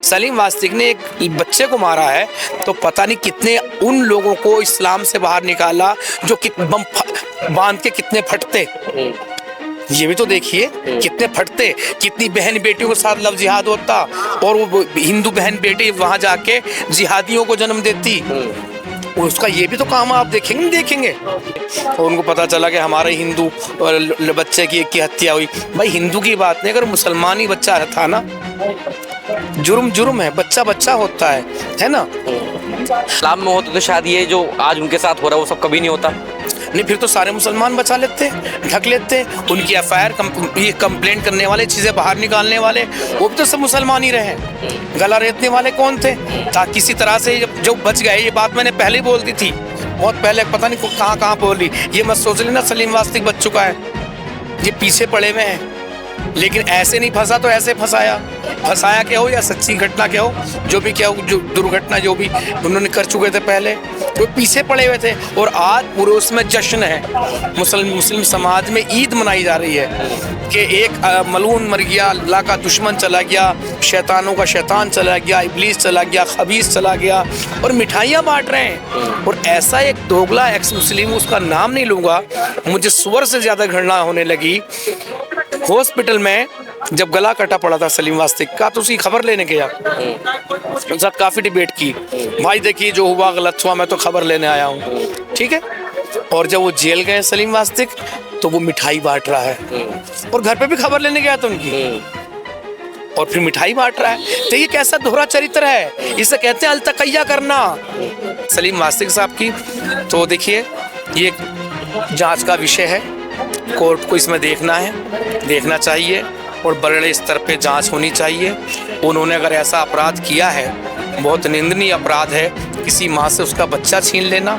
सलीम वास्तिक ने एक बच्चे को मारा है, तो पता नहीं कितने उन लोगों को इस्लाम से बाहर निकाला जो बम बांध के कितने फटते। ये भी तो देखिए कितने फटते, कितनी बहन बेटियों के साथ लव जिहाद होता, और वो हिंदू बहन बेटी वहां जाके जिहादियों को जन्म देती। उसका ये भी तो काम आप देखेंगे। और उनको पता चला कि हमारे हिंदू और बच्चे की हत्या हुई। भाई हिंदू की बात नहीं, अगर मुसलमान ही बच्चा था ना, जुर्म है, बच्चा होता है ना। इस्लाम में होता तो शायद ये जो आज उनके साथ हो रहा है वो सब कभी नहीं होता। नहीं, फिर तो सारे मुसलमान बचा लेते, ढक लेते। उनकी एफआईआर ये कंप्लेंट करने वाले, चीज़ें बाहर निकालने वाले, वो भी तो सब मुसलमान ही रहे। गला रेतने वाले कौन थे? ताकि किसी तरह से जो बच गए। ये बात मैंने पहले ही बोल दी थी, बहुत पहले, पता नहीं कहाँ बोली। ये मत सोच लेना सलीम वास्तिक बच चुका है, ये पीछे पड़े हुए हैं। लेकिन ऐसे नहीं फंसा तो ऐसे फंसाया क्या हो, या सच्ची घटना क्या हो, जो भी क्या हो, जो दुर्घटना जो भी उन्होंने कर चुके थे पहले, तो पीछे पड़े हुए थे। और आज पूरे उसमें जश्न है, मुस्लिम समाज में ईद मनाई जा रही है कि एक मलून मर गया, अल्लाह का दुश्मन चला गया, शैतानों का शैतान चला गया, इब्लीस चला गया, खबीस चला गया, और मिठाइयाँ बांट रहे हैं। और ऐसा एक दोगला एक्स मुस्लिम, उसका नाम नहीं लूँगा, मुझे सुअर से ज़्यादा घृणा होने लगी। हॉस्पिटल में जब गला कटा पड़ा था सलीम वास्तिक का, तो उसकी खबर लेने गया, उनके साथ काफ़ी डिबेट की। भाई देखिए जो हुआ गलत हुआ, मैं तो खबर लेने आया हूँ, ठीक है। और जब वो जेल गए सलीम वास्तिक, तो वो मिठाई बांट रहा है, और घर पे भी खबर लेने गया था उनकी, और फिर मिठाई बांट रहा है। तो ये कैसा दोहरा चरित्र है, इसे कहते हैं अलतकैया करना सलीम वास्तिक साहब की। तो देखिए ये जांच का विषय है, कोर्ट को इसमें देखना चाहिए, और बड़े स्तर पे जांच होनी चाहिए। उन्होंने अगर ऐसा अपराध किया है, बहुत निंदनीय अपराध है, किसी माँ से उसका बच्चा छीन लेना।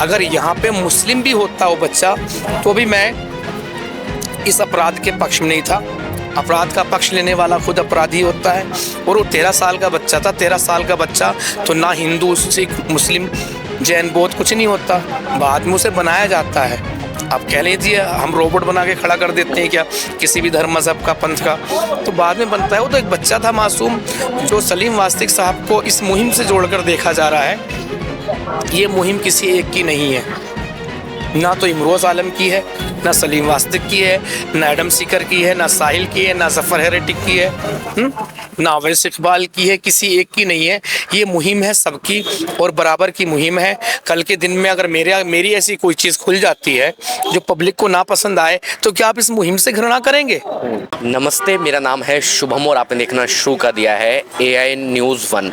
अगर यहाँ पे मुस्लिम भी होता वो बच्चा, तो भी मैं इस अपराध के पक्ष में नहीं था। अपराध का पक्ष लेने वाला खुद अपराधी होता है। और वो 13 साल का बच्चा था, 13 साल का बच्चा तो ना हिंदू, सिख, मुस्लिम, जैन, बौद्ध कुछ नहीं होता, बाद में उसे बनाया जाता है। आप कह लीजिए हम रोबोट बना के खड़ा कर देते हैं क्या किसी भी धर्म मजहब का, पंथ का, तो बाद में बनता है। वो तो एक बच्चा था मासूम, जो सलीम वास्तिक साहब को इस मुहिम से जोड़कर देखा जा रहा है। ये मुहिम किसी एक की नहीं है, ना तो इमरोज़ आलम की है, ना सलीम वास्तिक की है, ना एडम सीकर की है, ना साहिल की है, ना जफ़र हेरेटिक की है, ना अवैस इकबाल की है, किसी एक की नहीं है। ये मुहिम है सबकी, और बराबर की मुहिम है। कल के दिन में अगर मेरी ऐसी कोई चीज़ खुल जाती है जो पब्लिक को ना पसंद आए, तो क्या आप इस मुहिम से घृणा करेंगे? नमस्ते, मेरा नाम है शुभम, और आपने देखना शुरू कर दिया है AI News 1।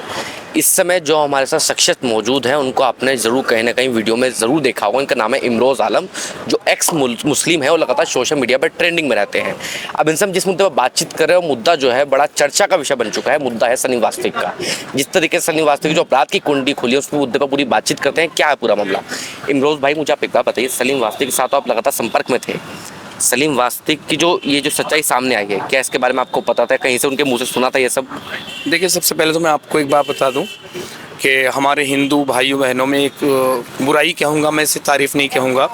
इस समय जो हमारे साथ शख्सियत मौजूद है, उनको आपने ज़रूर कहीं ना कहीं वीडियो में ज़रूर देखा होगा। इनका नाम है इमरोज़ आलम, जो एक्स मुस्लिम है और लगातार सोशल मीडिया पर ट्रेंडिंग में रहते हैं। अब इनसे हम जिस मुद्दे पर बातचीत कर रहे हैं, वो मुद्दा जो है बड़ा चर्चा का विषय बन चुका है। मुद्दा है सलीम वास्तिक का। जिस तरीके से सलीम वास्तिक जो अपराध की कुंडी खुली है, उस मुद्दे पर पूरी बातचीत करते हैं। क्या है पूरा मामला? इमरोज़ भाई, मुझे आप एक बात बताइए, सलीम वास्तिक के साथ तो आप लगातार संपर्क में थे। सलीम वास्तिक की ये जो सच्चाई सामने आई है, क्या इसके बारे में आपको पता था, कहीं से उनके मुंह से सुना था ये सब? देखिए, सबसे पहले तो मैं आपको एक बात बता दूं कि हमारे हिंदू भाइयों बहनों में एक बुराई कहूँगा मैं, इसे तारीफ़ नहीं कहूँगा,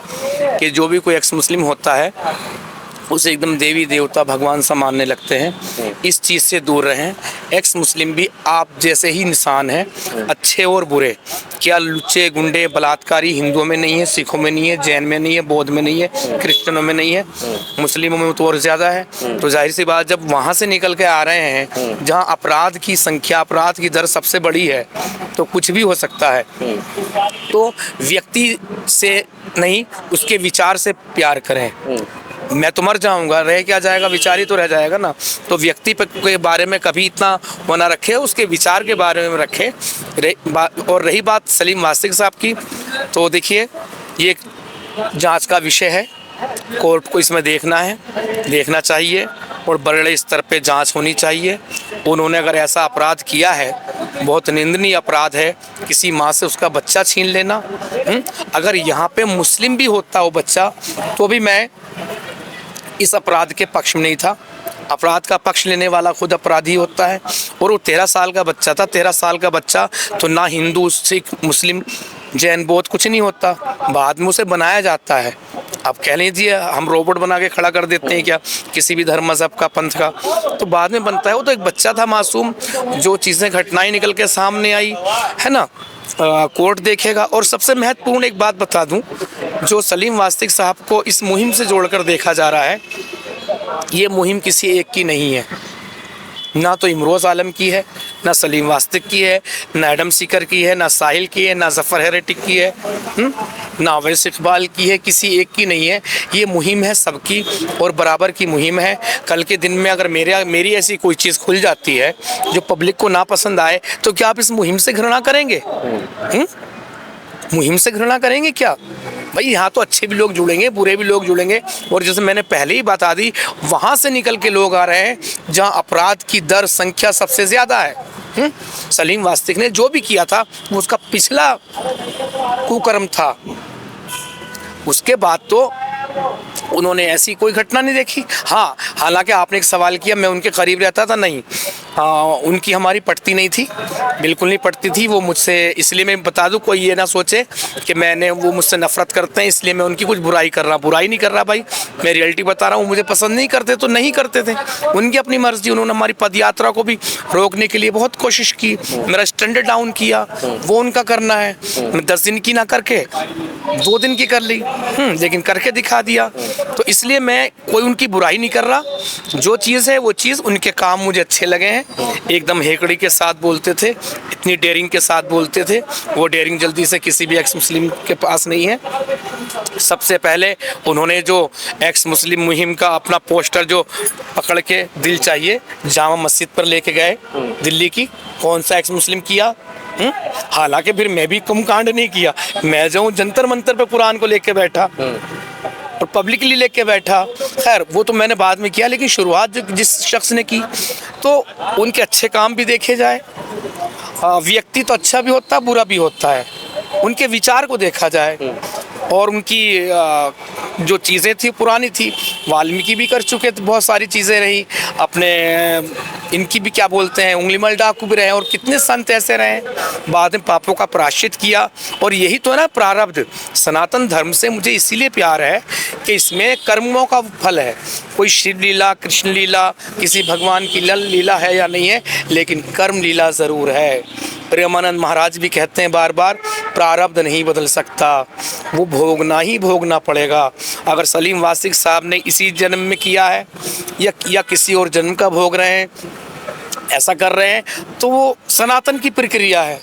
कि जो भी कोई एक्स मुस्लिम होता है उसे एकदम देवी देवता भगवान सा मानने लगते हैं। इस चीज़ से दूर रहें। एक्स मुस्लिम भी आप जैसे ही इंसान हैं, अच्छे और बुरे। क्या लुच्चे गुंडे बलात्कारी हिंदुओं में नहीं है, सिखों में नहीं है, जैन में नहीं है, बौद्ध में नहीं है, क्रिश्चियनों में नहीं है, मुस्लिमों में तो और ज़्यादा है। तो जाहिर सी बात, जब वहाँ से निकल के आ रहे हैं जहाँ अपराध की संख्या, अपराध की दर सबसे बड़ी है, तो कुछ भी हो सकता है। तो व्यक्ति से नहीं, उसके विचार से प्यार करें। मैं तो मर जाऊंगा, रह क्या जाएगा, विचार ही तो रह जाएगा ना। तो व्यक्ति के बारे में कभी इतना वो ना रखे, उसके विचार के बारे में रखे। और रही बात सलीम वास्तिक साहब की, तो देखिए ये जांच का विषय है, कोर्ट को इसमें देखना चाहिए, और बड़े स्तर पे जांच होनी चाहिए। उन्होंने अगर ऐसा अपराध किया है, बहुत निंदनीय अपराध है, किसी माँ से उसका बच्चा छीन लेना। अगर यहाँ पे मुस्लिम भी होता वो बच्चा, तो भी मैं इस अपराध के पक्ष में नहीं था। अपराध का पक्ष लेने वाला खुद अपराधी होता है। और वो 13 साल का बच्चा था, 13 साल का बच्चा तो ना हिंदू, सिख, मुस्लिम, जैन, बौद्ध कुछ नहीं होता, बाद में उसे बनाया जाता है। आप कह लीजिए हम रोबोट बना के खड़ा कर देते हैं क्या किसी भी धर्म मजहब का पंथ का, तो बाद में बनता है। वो तो एक बच्चा था मासूम, जो चीज़ें घटनाएं निकल के सामने आई है ना, कोर्ट देखेगा। और सबसे महत्वपूर्ण एक बात बता दूं, जो सलीम वास्तिक साहब को इस मुहिम से जोड़कर देखा जा रहा है, ये मुहिम किसी एक की नहीं है, ना तो इमरोज़ आलम की है, ना सलीम वास्तिक की है, ना एडम सीकर की है, ना साहिल की है, ना जफ़र हेरेटिक की है, ना अवैस इकबाल की है, किसी एक की नहीं है। ये मुहिम है सबकी और बराबर की मुहिम है। कल के दिन में अगर मेरी ऐसी कोई चीज़ खुल जाती है जो पब्लिक को ना पसंद आए, तो क्या आप इस मुहिम से घृणा करेंगे? मुहिम से घृणा करेंगे क्या? भाई यहाँ तो अच्छे भी लोग जुड़ेंगे, बुरे भी लोग जुड़ेंगे। और जैसे मैंने पहले ही बता दी, वहाँ से निकल के लोग आ रहे हैं जहाँ अपराध की दर संख्या सबसे ज़्यादा है। सलीम वास्तिक ने जो भी किया था वो उसका पिछला कुकर्म था, उसके बाद तो उन्होंने ऐसी कोई घटना नहीं देखी। हाँ, हालांकि आपने एक सवाल किया मैं उनके करीब रहता था, नहीं, उनकी हमारी पटती नहीं थी, बिल्कुल नहीं पटती थी वो मुझसे। इसलिए मैं बता दूं, कोई ये ना सोचे कि वो मुझसे नफरत करते हैं इसलिए मैं उनकी कुछ बुराई कर रहा, बुराई नहीं कर रहा भाई, मैं रियलिटी बता रहा हूँ। मुझे पसंद नहीं करते तो नहीं करते थे, उनकी अपनी मर्जी। उन्होंने हमारी पद यात्रा को भी रोकने के लिए बहुत कोशिश की, मेरा स्टैंडर्ड डाउन किया, वो उनका करना है। मैं 10 दिन की ना करके 2 दिन की कर ली, लेकिन करके दिखा दिया। तो इसलिए मैं कोई उनकी बुराई नहीं कर रहा, जो चीज़ है वो चीज़, उनके काम मुझे अच्छे लगे हैं। एकदम हेकड़ी के साथ बोलते थे, इतनी डेयरिंग के साथ बोलते थे, वो डेयरिंग जल्दी से किसी भी एक्स मुस्लिम के पास नहीं है। सबसे पहले उन्होंने जो एक्स मुस्लिम मुहिम का अपना पोस्टर जो पकड़ के दिल चाहिए जामा मस्जिद पर लेके गए दिल्ली की, कौन सा एक्स मुस्लिम किया? हालांकि फिर मैं भी कम कांड नहीं किया, मैं जाऊँ जंतर मंतर पे कुरान को लेके बैठा और पब्लिकली लेके बैठा। खैर वो तो मैंने बाद में किया, लेकिन शुरुआत जिस शख्स ने की, तो उनके अच्छे काम भी देखे जाए। व्यक्ति तो अच्छा भी होता है, बुरा भी होता है, उनके विचार को देखा जाए। और उनकी जो चीज़ें थी पुरानी थी, वाल्मीकि भी कर चुके थे, बहुत सारी चीज़ें रही अपने, इनकी भी क्या बोलते हैं, उंगलीमल डाकू भी रहे, और कितने संत ऐसे रहे बाद में पापों का प्रायश्चित किया। और यही तो है ना प्रारब्ध। सनातन धर्म से मुझे इसीलिए प्यार है कि इसमें कर्मों का फल है। कोई शिव लीला, कृष्ण लीला, किसी भगवान की लीला है या नहीं है, लेकिन कर्म लीला ज़रूर है। प्रेमानंद महाराज भी कहते हैं बार बार, प्रारब्ध नहीं बदल सकता, वो भोगना ही भोगना पड़ेगा। अगर सलीम वास्तिक साहब ने इसी जन्म में किया है या किसी और जन्म का भोग रहे हैं, ऐसा कर रहे हैं, तो वो सनातन की प्रक्रिया है,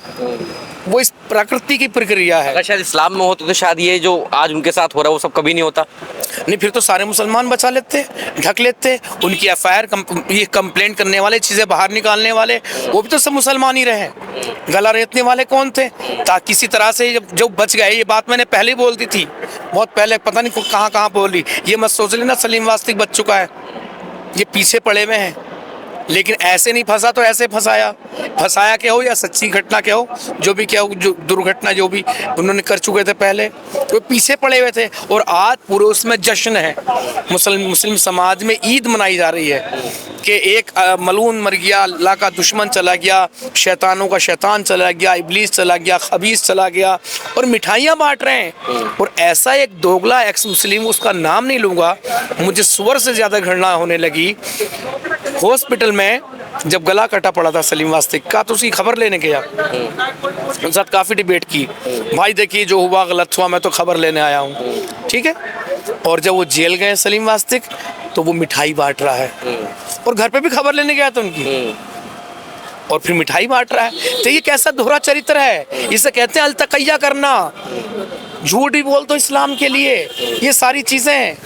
वो इस प्रकृति की प्रक्रिया है। अगर शायद इस्लाम में होते तो शायद ये जो आज उनके साथ हो रहा है वो सब कभी नहीं होता। नहीं, फिर तो सारे मुसलमान बचा लेते, ढक लेते। उनकी एफआईआर ये कंप्लेंट करने वाले, चीज़ें बाहर निकालने वाले, वो भी तो सब मुसलमान ही रहे। गला रेतने वाले कौन थे? ताकि किसी तरह से जो बच गए, ये बात मैंने पहले बोल दी थी, बहुत पहले, पता नहीं कहाँ बोली। ये मत सोच लेना सलीम वास्तिक बच चुका है, ये पीछे पड़े हुए हैं। लेकिन ऐसे नहीं फंसा तो ऐसे फंसाया क्या हो या सच्ची घटना क्या हो, जो भी क्या हो, जो दुर्घटना जो भी उन्होंने कर चुके थे पहले, तो पीछे पड़े हुए थे। और आज पूरे उसमें जश्न है, मुस्लिम समाज में ईद मनाई जा रही है कि एक मलून मर गया, अल्लाह का दुश्मन चला गया, शैतानों का शैतान चला गया, इब्लीस चला गया, खबीस चला गया, और मिठाइयाँ बांट रहे हैं। और ऐसा एक दोगला एक्स मुस्लिम, उसका नाम नहीं लूँगा, मुझे सुअर से ज़्यादा घृणा होने लगी। हॉस्पिटल में जब गला कटा पड़ा था सलीम वास्तिक का, तो उसकी खबर लेने गया, उनके साथ काफ़ी डिबेट की, भाई देखिए जो हुआ गलत हुआ, मैं तो खबर लेने आया हूँ, ठीक है। और जब वो जेल गए सलीम वास्तिक, तो वो मिठाई बांट रहा है, और घर पे भी खबर लेने गया था उनकी, और फिर मिठाई बांट रहा है। तो ये कैसा दोहरा चरित्र है, इसे कहते हैं अलतकैया करना, झूठ भी बोल दो इस्लाम के लिए, ये सारी चीज़ें।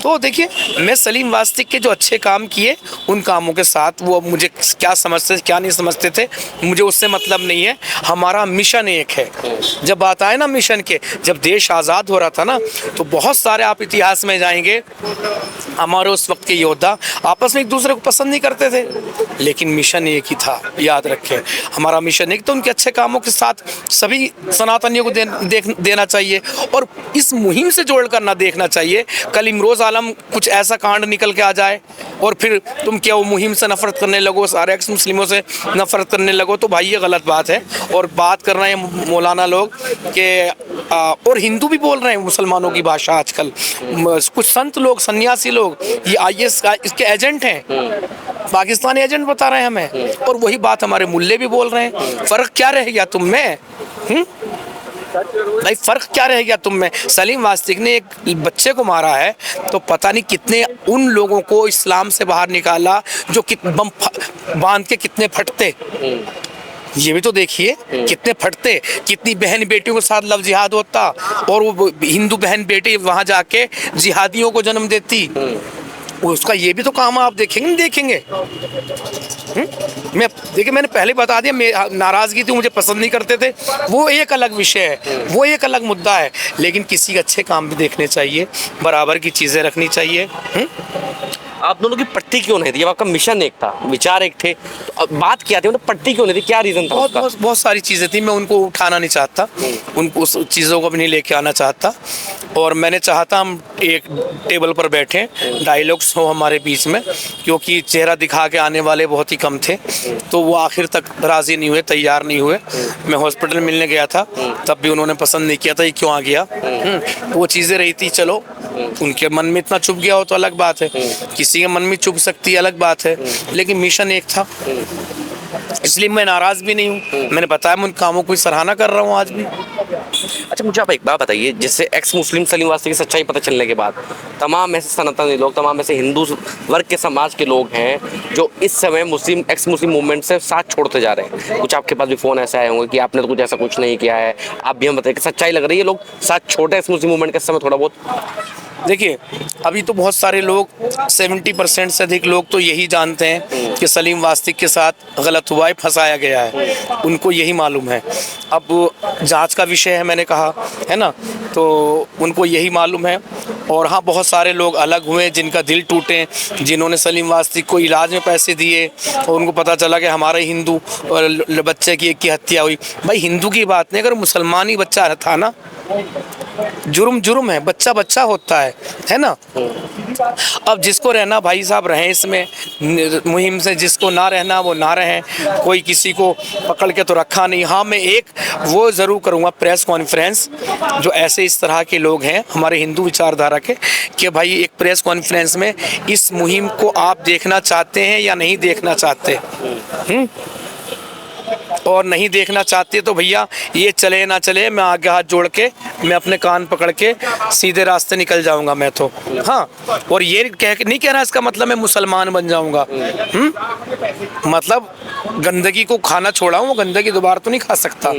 तो देखिए, मैं सलीम वास्तिक के जो अच्छे काम किए, उन कामों के साथ वो मुझे क्या समझते क्या नहीं समझते थे, मुझे उससे मतलब नहीं है। हमारा मिशन एक है। जब बात आए ना मिशन के, जब देश आज़ाद हो रहा था ना, तो बहुत सारे आप इतिहास में जाएंगे, हमारे उस वक्त के योद्धा आपस में एक दूसरे को पसंद नहीं करते थे, लेकिन मिशन एक ही था, याद रखें। हमारा मिशन एक, तो उनके अच्छे कामों के साथ सभी सनातनियों को देना चाहिए, और इस मुहिम से जोड़कर ना देखना चाहिए। कल इमरोज़ आलम कुछ ऐसा कांड निकल के आ जाए और फिर तुम क्या वो मुहिम से नफरत करने लगो, सारे एक्स मुस्लिमों से नफरत करने लगो, तो भाई ये गलत बात है। और बात कर रहे हैं मौलाना लोग कि और हिंदू भी बोल रहे हैं मुसलमानों की भाषा आजकल, कुछ संत लोग, सन्यासी लोग, ये IS इसके एजेंट हैं, पाकिस्तानी एजेंट बता रहे हैं हमें, और वही बात हमारे मुल्ले भी बोल रहे हैं। फ़र्क क्या रह गया तुम में? भाई फ़र्क क्या रह गया तुम में? सलीम वास्तिक ने एक बच्चे को मारा है तो पता नहीं कितने उन लोगों को इस्लाम से बाहर निकाला जो बम बांध के कितने फटते, ये भी तो देखिए कितने फटते, कितनी बहन बेटियों के साथ लव जिहाद होता, और वो हिंदू बहन बेटी वहाँ जाके जिहादियों को जन्म देती। उसका ये भी तो काम आप देखेंगे नहीं देखेंगे? मैं देखिए, मैंने पहले बता दिया, मैं नाराज़गी थी, मुझे पसंद नहीं करते थे, वो एक अलग विषय है, वो एक अलग मुद्दा है, लेकिन किसी के अच्छे काम भी देखने चाहिए, बराबर की चीज़ें रखनी चाहिए। आप दोनों की पट्टी क्यों नहीं थी? जब आपका मिशन एक था, विचार एक थे, तो अब बात क्या थी, मतलब पट्टी क्यों नहीं थी, क्या रीज़न था उसका? बहुत सारी चीज़ें थी, मैं उनको उठाना नहीं चाहता, उनको उस चीज़ों को भी नहीं लेके आना चाहता, और मैंने चाहता हम एक टेबल पर बैठें, डायलॉग्स हो हमारे बीच में, क्योंकि चेहरा दिखा के आने वाले बहुत ही कम थे, तो वो आखिर तक राज़ी नहीं हुए, तैयार नहीं हुए। मैं हॉस्पिटल मिलने गया था, तब भी उन्होंने पसंद नहीं किया था, ये क्यों आ गया। वो चीज़ें रही थी, चलो उनके मन में इतना चुभ गया हो तो अलग बात है, किसी के मन में चुभ सकती है, अलग बात है, लेकिन मिशन एक था, इसलिए मैं नाराज़ भी नहीं हूँ। मैंने बताया मैं उन कामों की सराहना कर रहा हूँ आज भी। अच्छा, मुझे आप एक बात बताइए, जिससे एक्स मुस्लिम सलीम वास्तिक की सच्चाई पता चलने के बाद तमाम ऐसे सनातनी लोग, तमाम ऐसे हिंदू वर्ग के समाज के लोग हैं जो इस समय मुस्लिम एक्स मुस्लिम मूवमेंट से साथ छोड़ते जा रहे हैं। कुछ आपके पास भी फ़ोन ऐसे आए होंगे कि आपने तो कुछ ऐसा कुछ नहीं किया है, आप भी हम बताइए कि सच्चाई लग रही है, लोग साथ छोड़े एक्स मुस्लिम मूवमेंट के समय थोड़ा बहुत? देखिए, अभी तो बहुत सारे लोग, 70% से अधिक लोग तो यही जानते हैं कि सलीम वास्तिक के साथ गलत हुआ है, फंसाया गया है, उनको यही मालूम है। अब जांच का विषय है, मैंने कहा है ना, तो उनको यही मालूम है। और हाँ, बहुत सारे लोग अलग हुए जिनका दिल टूटे, जिन्होंने सलीम वास्तिक को इलाज में पैसे दिए और उनको पता चला कि हमारे हिंदू और बच्चे की एक की हत्या हुई। भाई हिंदू की बात नहीं, अगर मुसलमान ही बच्चा था ना, जुर्म है, बच्चा बच्चा होता है ना। अब जिसको रहना भाई साहब रहें इसमें मुहिम से, जिसको ना रहना वो ना रहें, कोई किसी को पकड़ के तो रखा नहीं। हाँ, मैं एक वो ज़रूर करूँगा प्रेस कॉन्फ्रेंस, जो ऐसे इस तरह के लोग हैं हमारे हिंदू विचारधारा के, कि भाई एक प्रेस कॉन्फ्रेंस में इस मुहिम को आप देखना चाहते हैं या नहीं देखना चाहते, और नहीं देखना चाहते तो भैया ये चले ना चले, मैं आगे हाथ जोड़ के, मैं अपने कान पकड़ के सीधे रास्ते निकल जाऊंगा मैं तो। हाँ, और ये नहीं कहना इसका मतलब मैं मुसलमान बन जाऊंगा, मतलब गंदगी को खाना छोड़ा हूँ, वो गंदगी दोबारा तो नहीं खा सकता,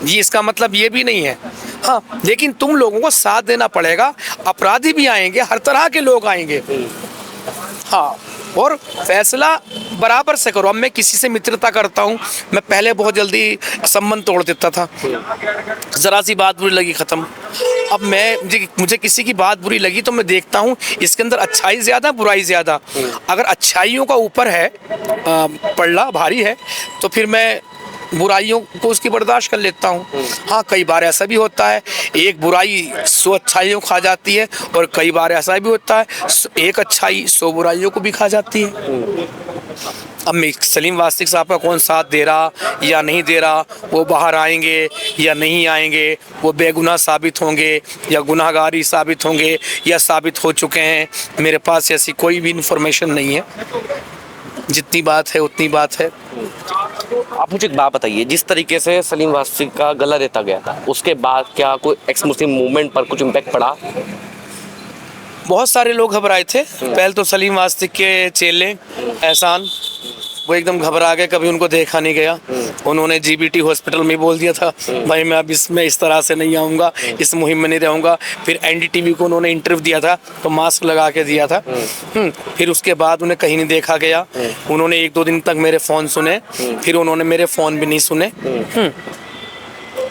ये इसका मतलब ये भी नहीं है। हाँ, लेकिन तुम लोगों को साथ देना पड़ेगा, अपराधी भी आएंगे, हर तरह के लोग आएंगे। हाँ, और फैसला बराबर से करो। अब मैं किसी से मित्रता करता हूँ, मैं पहले बहुत जल्दी संबंध तोड़ देता था, ज़रा सी बात बुरी लगी ख़त्म। अब मुझे किसी की बात बुरी लगी तो मैं देखता हूँ इसके अंदर अच्छाई ज़्यादा बुराई ज़्यादा। अगर अच्छाइयों का ऊपर है, पल्ला भारी है, तो फिर मैं बुराइयों को उसकी बर्दाश्त कर लेता हूँ। हाँ, कई बार ऐसा भी होता है, एक बुराई 100 अच्छाइयों को खा जाती है, और कई बार ऐसा भी होता है एक अच्छाई 100 बुराइयों को भी खा जाती है। अब मैं सलीम वास्तिक साहब का कौन साथ दे रहा या नहीं दे रहा, वो बाहर आएंगे या नहीं आएंगे, वो बेगुनाह साबित होंगे या गुनाहगारी साबित होंगे या साबित हो चुके हैं, मेरे पास ऐसी कोई भी इन्फॉर्मेशन नहीं है। जितनी बात है उतनी बात है। आप मुझे एक बात बताइए, जिस तरीके से सलीम वास्तिक का गला रेता गया था, उसके बाद क्या कोई एक्स मुस्लिम मूवमेंट पर कुछ इम्पैक्ट पड़ा? बहुत सारे लोग घबराए थे। पहले तो सलीम वास्तिक के चेले एहसान, वो एकदम घबरा गए, कभी उनको देखा नहीं गया। उन्होंने GBT हॉस्पिटल में बोल दिया था भाई मैं अब इसमें इस तरह से नहीं आऊँगा, इस मुहिम में नहीं रहूँगा। फिर NDTV को उन्होंने इंटरव्यू दिया था तो मास्क लगा के दिया था। फिर उसके बाद उन्हें कहीं नहीं देखा गया। उन्होंने 1-2 दिन तक मेरे फ़ोन सुने, फिर उन्होंने मेरे फ़ोन भी नहीं सुने।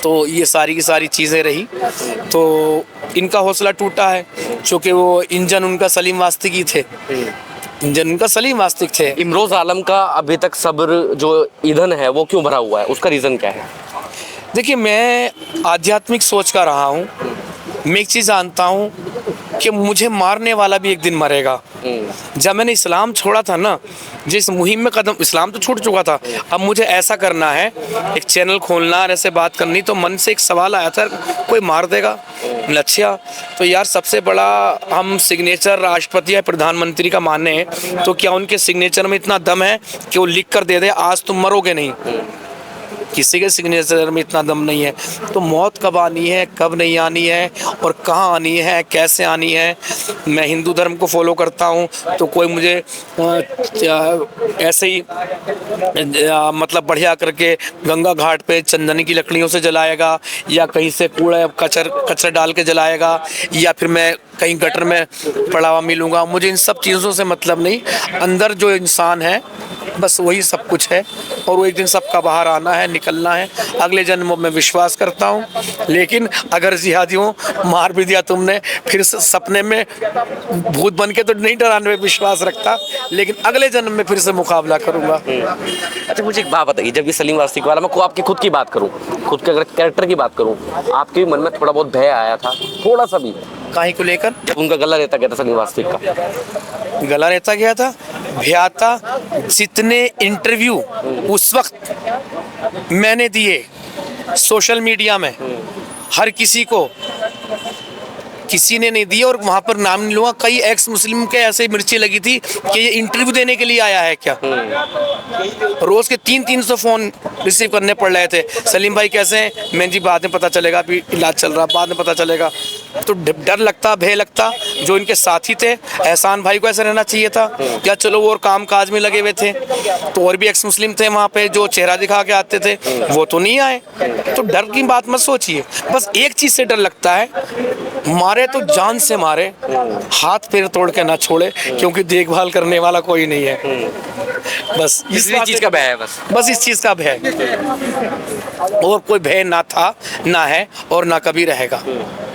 तो ये सारी की सारी चीज़ें रही, तो इनका हौसला टूटा है, क्योंकि वो इंजन उनका सलीम वास्तिक ही थे, इंजन उनका सलीम वास्तिक थे। इमरोज़ आलम का अभी तक सब्र जो ईंधन है वो क्यों भरा हुआ है, उसका रीज़न क्या है? देखिए, मैं आध्यात्मिक सोच का रहा हूँ। मैं एक चीज़ जानता हूँ कि मुझे मारने वाला भी एक दिन मरेगा। जब मैंने इस्लाम छोड़ा था ना, जिस मुहिम में कदम, इस्लाम तो छूट चुका था, अब मुझे ऐसा करना है, एक चैनल खोलना और ऐसे बात करनी, तो मन से एक सवाल आया था, कोई मार देगा लक्ष्य। तो यार सबसे बड़ा हम सिग्नेचर राष्ट्रपति या प्रधानमंत्री का माने, तो क्या उनके सिग्नेचर में इतना दम है कि वो लिख कर दे दे आज तुम मरोगे नहीं? किसी के सिग्नेचर में इतना दम नहीं है। तो मौत कब आनी है, कब नहीं आनी है और कहाँ आनी है, कैसे आनी है। मैं हिंदू धर्म को फॉलो करता हूँ, तो कोई मुझे ऐसे ही मतलब बढ़िया करके गंगा घाट पे चंदन की लकड़ियों से जलाएगा, या कहीं से कूड़ा कचरा डाल के जलाएगा, या फिर मैं कहीं गटर में पड़ा हुआ मिलूँगा। मुझे इन सब चीज़ों से मतलब नहीं। अंदर जो इंसान है बस वही सब कुछ है, और वो एक दिन सबका बाहर आना है, निकलना है। अगले जन्मों में विश्वास करता हूँ, लेकिन अगर जिहादियों मार भी दिया तुमने, फिर सपने में भूत बन के तो नहीं डराने में विश्वास रखता, लेकिन अगले जन्म में फिर से मुकाबला करूँगा। अच्छा मुझे एक बात बताइए, जब ये सलीम वास्तिक वाला, मैं को आपकी खुद की बात करूँ, खुद के अगर कैरेक्टर की बात करूँ, आपके मन में थोड़ा बहुत भय आया था, थोड़ा सा भी, काहे को लेकर? जब उनका गला रहता गया था सलीम वास्तिक का? गला रहता गया था, भयाता। जितने इंटरव्यू उस वक्त मैंने दिए सोशल मीडिया में, हर किसी को, किसी ने नहीं दिया, और वहाँ पर नाम नहीं लूँगा, कई एक्स मुस्लिम के ऐसे मिर्ची लगी थी कि ये इंटरव्यू देने के लिए आया है क्या। रोज़ के 300-300 फ़ोन रिसीव करने पड़ रहे थे। सलीम भाई कैसे हैं? मैं जी बाद में पता चलेगा, अभी इलाज चल रहा, बाद में पता चलेगा। तो डर लगता, भय लगता। जो इनके साथी थे, एहसान भाई को ऐसा रहना चाहिए था क्या, चलो वो और काम काज में लगे हुए थे। तो और भी एक्स मुस्लिम थे वहाँ पे जो चेहरा दिखा के आते थे, वो तो नहीं आए। तो डर की बात मत सोचिए, बस एक चीज़ से डर लगता है, मारे तो जान से मारे, हाथ पैर तोड़ के ना छोड़े, क्योंकि देखभाल करने वाला कोई नहीं है। बस इस चीज़ का भय है, बस इस चीज़ का भय, और कोई भय ना था, ना है और ना कभी रहेगा।